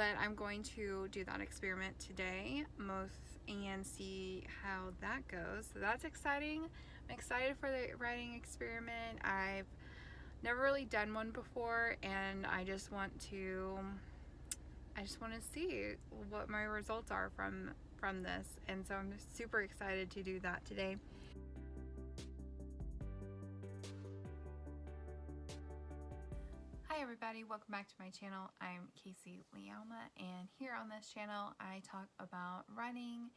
but I'm going to do that experiment today and see how that goes. So that's exciting. I'm excited for the writing experiment. I've never really done one before, and I just want to see what my results are from this, and so I'm super excited to do that today. Hi everybody, welcome back to my channel. I'm Kasey LeAlma, and here on this channel I talk about writing,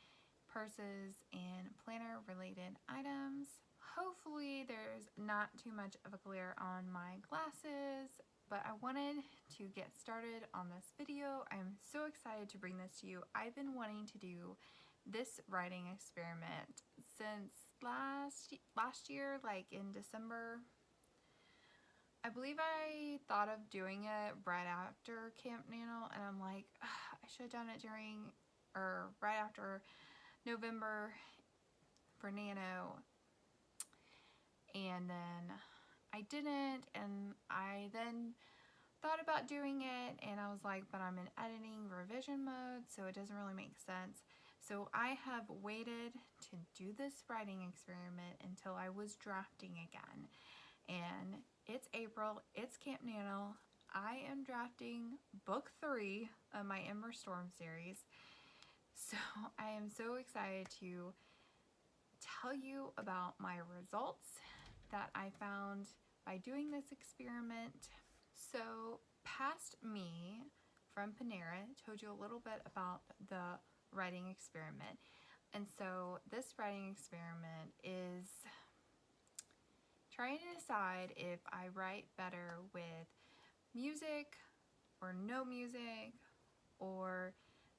purses, and planner related items. Hopefully there's not too much of a glare on my glasses, but I wanted to get started on this video. I'm so excited to bring this to you. I've been wanting to do this writing experiment since last year, like in December. I believe I thought of doing it right after Camp Nano, and I'm like, I should have done it during or right after November for Nano, and then I didn't, and I then thought about doing it, and I was like, but I'm in editing revision mode, so it doesn't really make sense. So I have waited to do this writing experiment until I was drafting again, and it's April, it's Camp Nano. I am drafting book 3 of my Ember Storm series. So I am so excited to tell you about my results that I found by doing this experiment. So Past Me from Panera told you a little bit about the writing experiment. And so this writing experiment is trying to decide if I write better with music or no music, or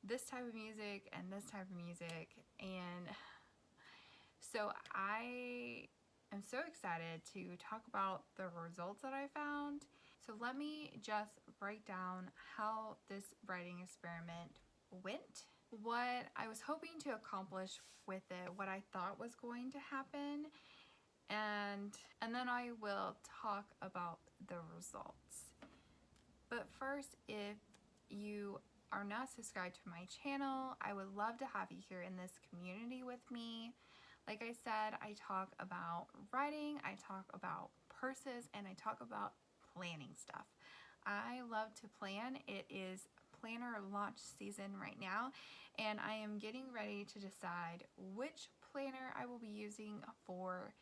this type of music and this type of music. And so I am so excited to talk about the results that I found. So let me just break down how this writing experiment went, what I was hoping to accomplish with it, what I thought was going to happen, and then I will talk about the results. But first, if you are not subscribed to my channel, I would love to have you here in this community with me. Like I said, I talk about writing, I talk about purses, and I talk about planning stuff. I love to plan. It is planner launch season right now, and I am getting ready to decide which planner I will be using for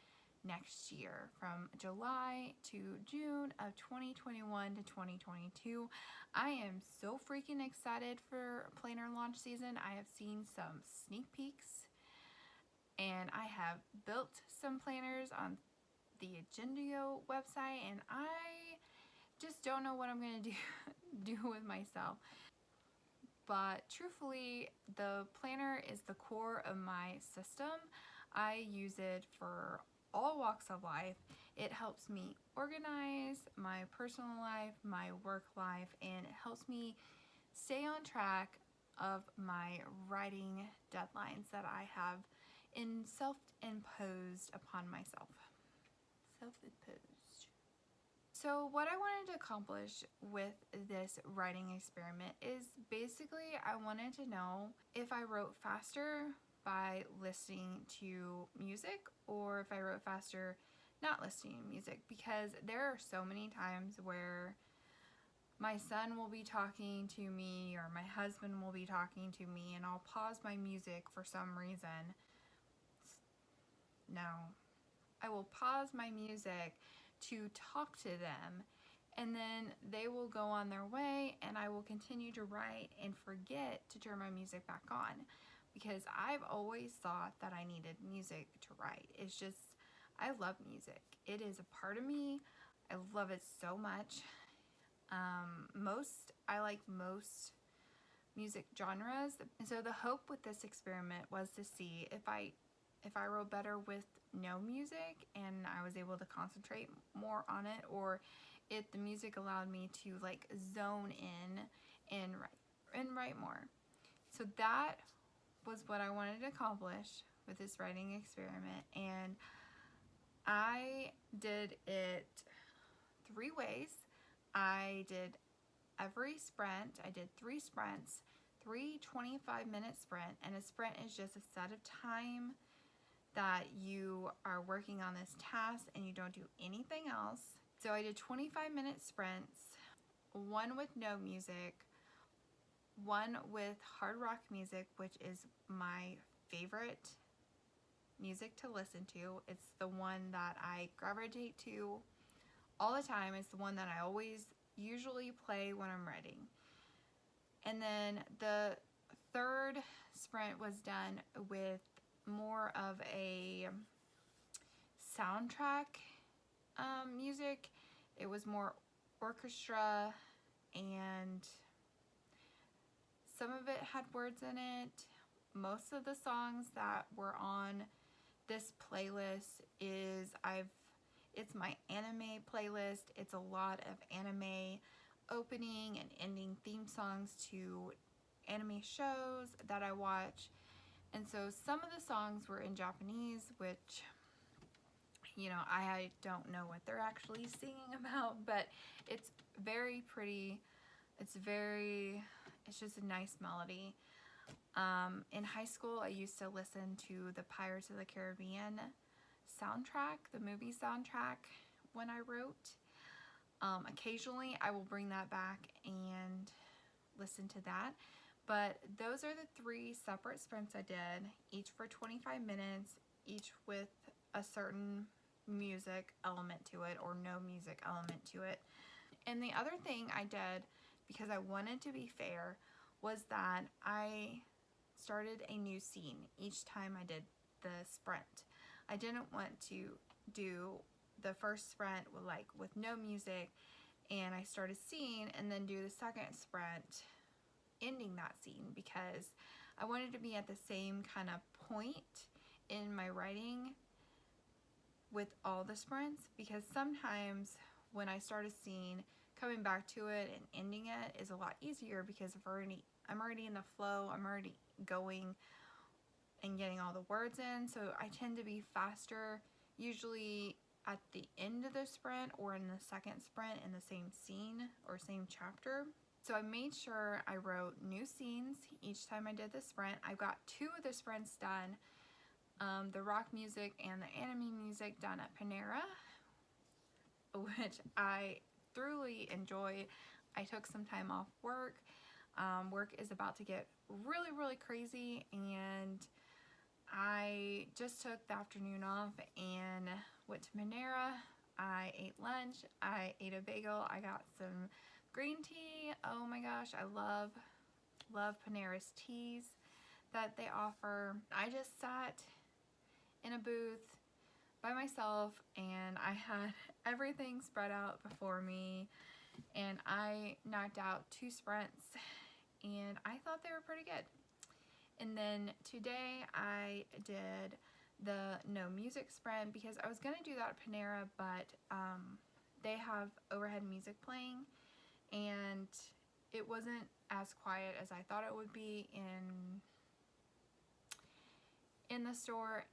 next year, from July to June of 2021 to 2022. I am so freaking excited for planner launch season. I have seen some sneak peeks, and I have built some planners on the Agendio website, and I just don't know what I'm gonna do with myself. But truthfully, the planner is the core of my system. I use it for all walks of life. It helps me organize my personal life, my work life, and it helps me stay on track of my writing deadlines that I have self-imposed upon myself. Self-imposed. So what I wanted to accomplish with this writing experiment is basically I wanted to know if I wrote faster by listening to music, or if I wrote faster not listening to music, because there are so many times where my son will be talking to me or my husband will be talking to me, and I'll pause my music for some reason. No, I will pause my music to talk to them, and then they will go on their way, and I will continue to write and forget to turn my music back on, because I've always thought that I needed music to write. It's just, I love music. It is a part of me. I love it so much. I like most music genres. And so the hope with this experiment was to see if I wrote better with no music and I was able to concentrate more on it, or if the music allowed me to like zone in and write more. So that was what I wanted to accomplish with this writing experiment, and I did it 3 ways. I did every sprint. I did 3 sprints, 3 25-minute sprint, and a sprint is just a set of time that you are working on this task and you don't do anything else. So I did 25-minute sprints, one with no music, one with hard rock music, which is my favorite music to listen to. It's the one that I gravitate to all the time. It's the one that I always usually play when I'm writing. And then the third sprint was done with more of a soundtrack music. It was more orchestra, and some of it had words in it. Most of the songs that were on this playlist it's my anime playlist. It's a lot of anime opening and ending theme songs to anime shows that I watch. And so some of the songs were in Japanese, which, you know, I don't know what they're actually singing about, but it's very pretty. It's just a nice melody. In high school, I used to listen to the Pirates of the Caribbean soundtrack, the movie soundtrack, when I wrote. Occasionally, I will bring that back and listen to that. But those are the 3 separate sprints I did, each for 25 minutes, each with a certain music element to it or no music element to it. And the other thing I did, because I wanted to be fair, was that I started a new scene each time I did the sprint. I didn't want to do the first sprint with no music and I start a scene and then do the second sprint ending that scene, because I wanted to be at the same kind of point in my writing with all the sprints, because sometimes when I start a scene, coming back to it and ending it is a lot easier because I'm already in the flow. I'm already going and getting all the words in, so I tend to be faster usually at the end of the sprint or in the second sprint in the same scene or same chapter. So I made sure I wrote new scenes each time I did the sprint. I got 2 of the sprints done, the rock music and the anime music done at Panera, which I thoroughly enjoyed. I took some time off work. Work is about to get really, really crazy, and I just took the afternoon off and went to Panera. I ate lunch. I ate a bagel. I got some green tea. Oh my gosh, I love Panera's teas that they offer. I just sat in a booth by myself and I had everything spread out before me, and I knocked out 2 sprints and I thought they were pretty good. And then today I did the no music sprint because I was going to do that at Panera, but they have overhead music playing and it wasn't as quiet as I thought it would be in the store,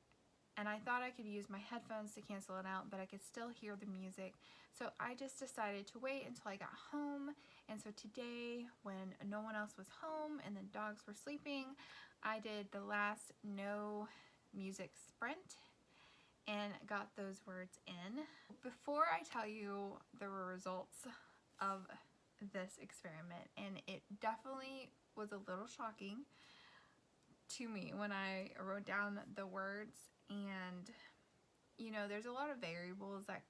and I thought I could use my headphones to cancel it out, but I could still hear the music. So I just decided to wait until I got home, and so today when no one else was home and the dogs were sleeping, I did the last no music sprint and got those words in. Before I tell you the results of this experiment, and it definitely was a little shocking to me when I wrote down the words, and you know, there's a lot of variables that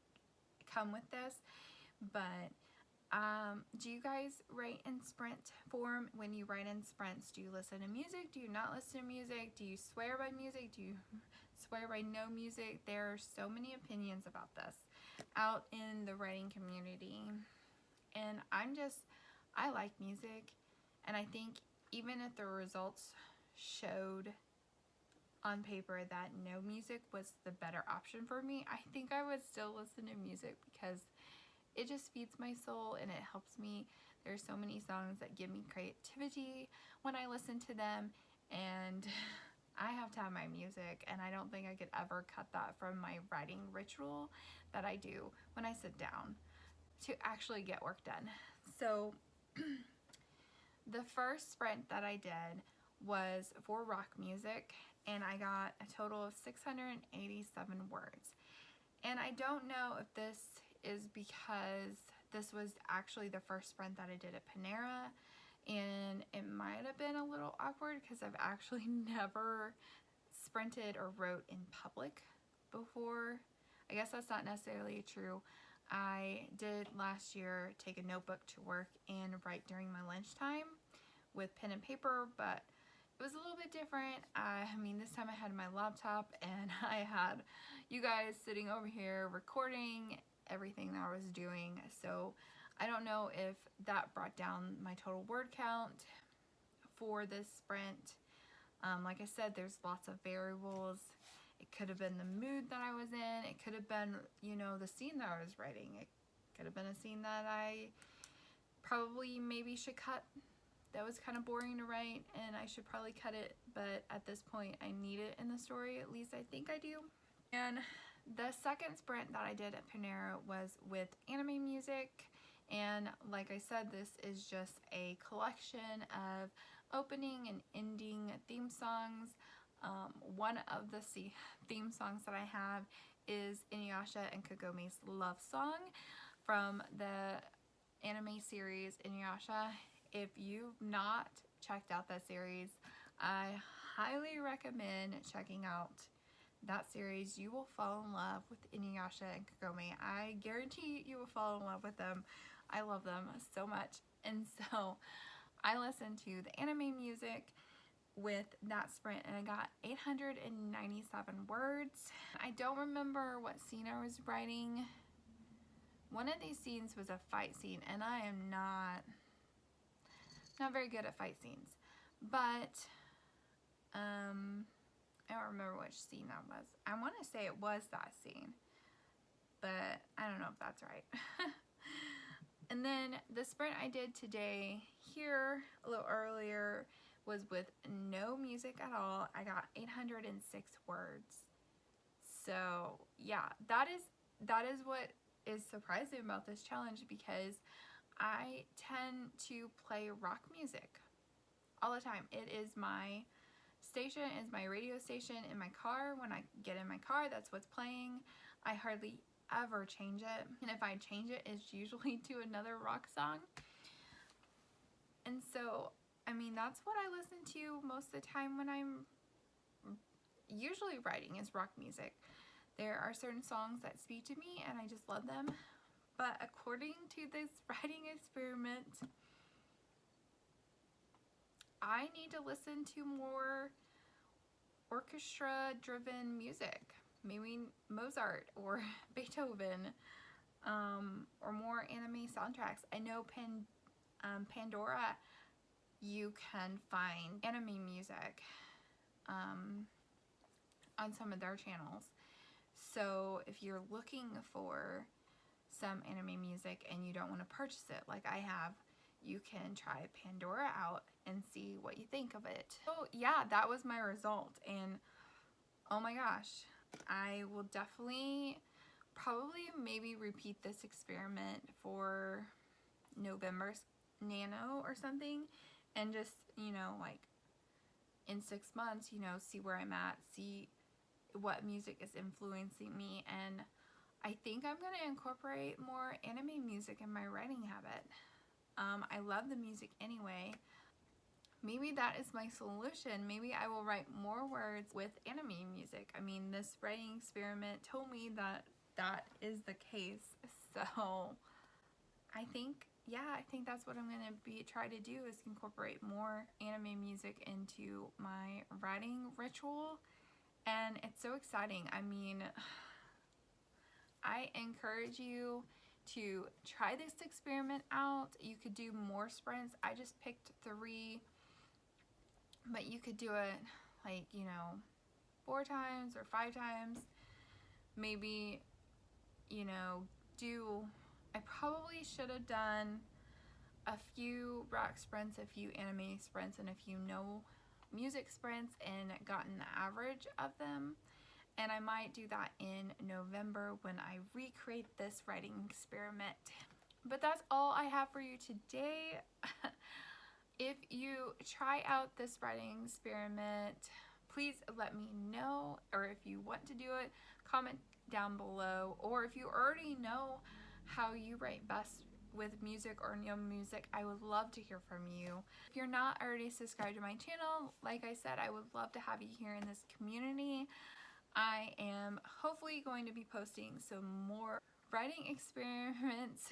come with this, but do you guys write in sprint form? When you write in sprints, do you listen to music? Do you not listen to music? Do you swear by music? Do you swear by no music? There are so many opinions about this out in the writing community, and I like music, and I think even if the results showed on paper that no music was the better option for me, I think I would still listen to music because it just feeds my soul and it helps me. There's so many songs that give me creativity when I listen to them, and I have to have my music, and I don't think I could ever cut that from my writing ritual that I do when I sit down to actually get work done. So The first sprint that I did was for rock music, and I got a total of 687 words. And I don't know if this is because this was actually the first sprint that I did at Panera, and it might have been a little awkward because I've actually never sprinted or wrote in public before. I guess that's not necessarily true. I did last year take a notebook to work and write during my lunchtime with pen and paper, but it was a little bit different. I mean, this time I had my laptop and I had you guys sitting over here recording everything that I was doing. So I don't know if that brought down my total word count for this sprint. Like I said, there's lots of variables. It could have been the mood that I was in. It could have been, you know, the scene that I was writing. It could have been a scene that I probably maybe should cut. That was kind of boring to write, and I should probably cut it, but at this point I need it in the story. At least I think I do. And the second sprint that I did at Panera was with anime music, and like I said, this is just a collection of opening and ending theme songs. One of the theme songs that I have is Inuyasha and Kagome's love song from the anime series Inuyasha. If you've not checked out that series, I highly recommend checking out that series. You will fall in love with Inuyasha and Kagome. I guarantee you will fall in love with them. I love them so much. And so I listened to the anime music with that sprint, and I got 897 words. I don't remember what scene I was writing. One of these scenes was a fight scene, and I am not very good at fight scenes, but I don't remember which scene that was. I want to say it was that scene, but I don't know if that's right. And then the sprint I did today here a little earlier was with no music at all. I got 806 words. So yeah, that is what is surprising about this challenge, because I tend to play rock music all the time. It is my station, is my radio station in my car. When I get in my car, that's what's playing. I hardly ever change it, and if I change it, it's usually to another rock song. And so, I mean, that's what I listen to most of the time when I'm usually writing, is rock music. There are certain songs that speak to me and I just love them. But according to this writing experiment, I need to listen to more orchestra-driven music. Maybe Mozart or Beethoven, or more anime soundtracks. I know Pandora, you can find anime music on some of their channels. So if you're looking for some anime music and you don't want to purchase it like I have, you can try Pandora out and see what you think of it. So yeah, that was my result, and oh my gosh, I will definitely probably maybe repeat this experiment for November's Nano or something, and just, you know, like in 6 months, you know, see where I'm at, see what music is influencing me, and I think I'm going to incorporate more anime music in my writing habit. I love the music anyway. Maybe that is my solution. Maybe I will write more words with anime music. I mean, this writing experiment told me that that is the case. So I think, yeah, I think that's what I'm going to try to do, is incorporate more anime music into my writing ritual. And it's so exciting. I mean, I encourage you to try this experiment out. You could do more sprints. I just picked 3, but you could do it like, you know, 4 times or 5 times. Maybe, you know, I probably should have done a few rock sprints, a few anime sprints, and a few no music sprints, and gotten the average of them. And I might do that in November when I recreate this writing experiment. But that's all I have for you today. If you try out this writing experiment, please let me know, or if you want to do it, comment down below, or if you already know how you write best with music or no music, I would love to hear from you. If you're not already subscribed to my channel, like I said, I would love to have you here in this community. I am hopefully going to be posting some more writing experiments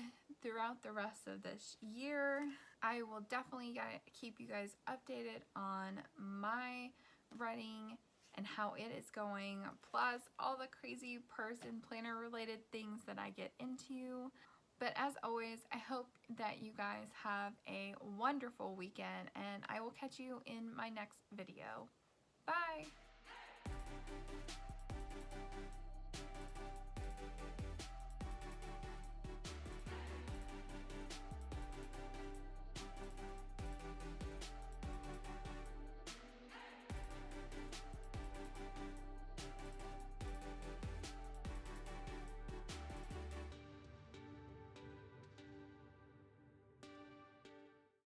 throughout the rest of this year. I will definitely keep you guys updated on my writing and how it is going, plus all the crazy person planner related things that I get into. But as always, I hope that you guys have a wonderful weekend, and I will catch you in my next video. Bye!